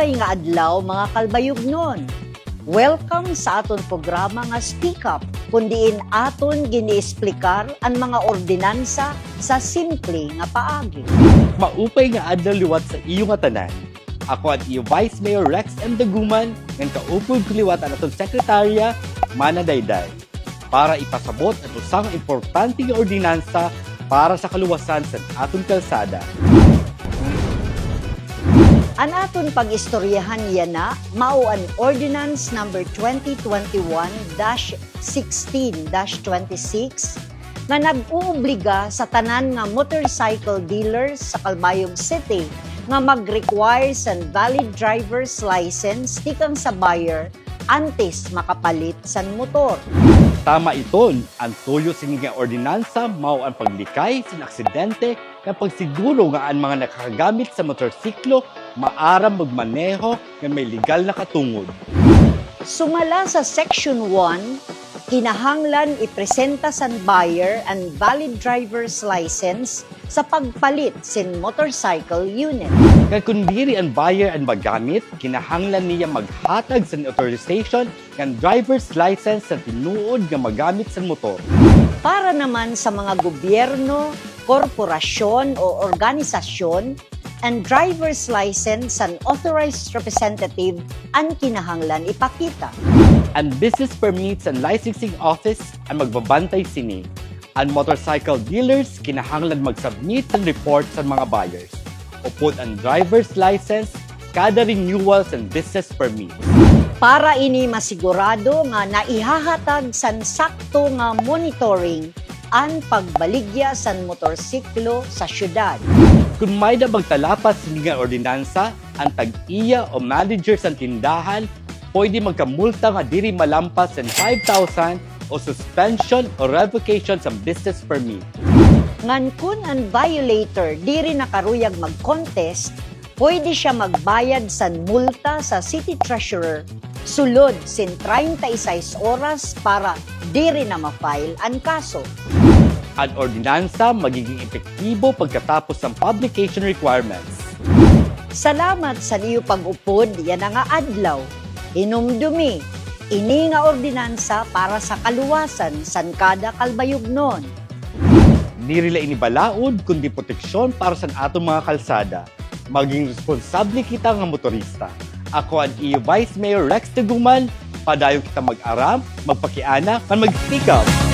Maupay nga adlaw mga kalbayugnon. Welcome sa aton programa nga Speak Up, kundiin aton giniesplikar ang mga ordinansa sa simple nga paagi. Maupay nga adlaw liwat sa iyo nga tanan. Ako at iyo Vice Mayor Rex M. Daguman ng kaupod kuliwat ang atong sekretarya, Mana Dayday, para ipasabot at usang importante nga ordinansa para sa kaluwasan sa atong kalsada. An aton pag-istoryahan yan na, mao ang Ordinance number 2021-16-26 na nag-uubliga sa tanan nga motorcycle dealers sa Calbayog City nga mag-require sa valid driver's license tikang sa buyer antes makapalit san motor. Tama iton, ang tuyo sini nga ordinansa mao ang paglikay sin aksidente nga pagsiguro nga ang mga nakagamit sa motorsiklo maaram magmaneho nga may legal na katungod. Sumala sa Section 1, kinahanglan ipresenta sa buyer ang valid driver's license sa pagpalit sin motorcycle unit. Kaya kung diri ang buyer ang magamit, kinahanglan niya maghatag sa authorization ng driver's license sa tinuod nga magamit sa motor. Para naman sa mga gobyerno, korporasyon o organisasyon, ang driver's license ang authorized representative ang kinahanglan ipakita. Ang business permits and licensing office ang magbabantay sini. Ang motorcycle dealers kinahanglan mag-submit ng report sa mga buyers. Upod ang driver's license, kada renewals and business permit. Para ini masigurado nga naihahatag san sakto nga monitoring ang pagbaligya san motorsiklo sa syudad. Kung may na magtalapas sa nga ordinansa, ang tag-iya o manager sa tindahan pwede magkamulta nga diri malampas sa 5,000 o suspension o revocation sa business permit. Ngan kun ang violator diri nakaruyag mag-contest, pwede siya magbayad sa multa sa city treasurer sulod sin 36 oras para diri na ma-file ang kaso. Ang ordinansa magiging epektibo pagkatapos ng publication requirements. Salamat sa iyo pag-upod yan nga adlaw. Hinumdumi, ini nga ordinansa para sa kaluwasan san kada kalbayugnon. Diri la inibalaod kundi proteksyon para sa atong mga kalsada. Maging responsable kita nga motorista. Ako ang iyo Vice Mayor Rex Daguman, padayon kita mag-aram, magpakiana, kan mag-speak up.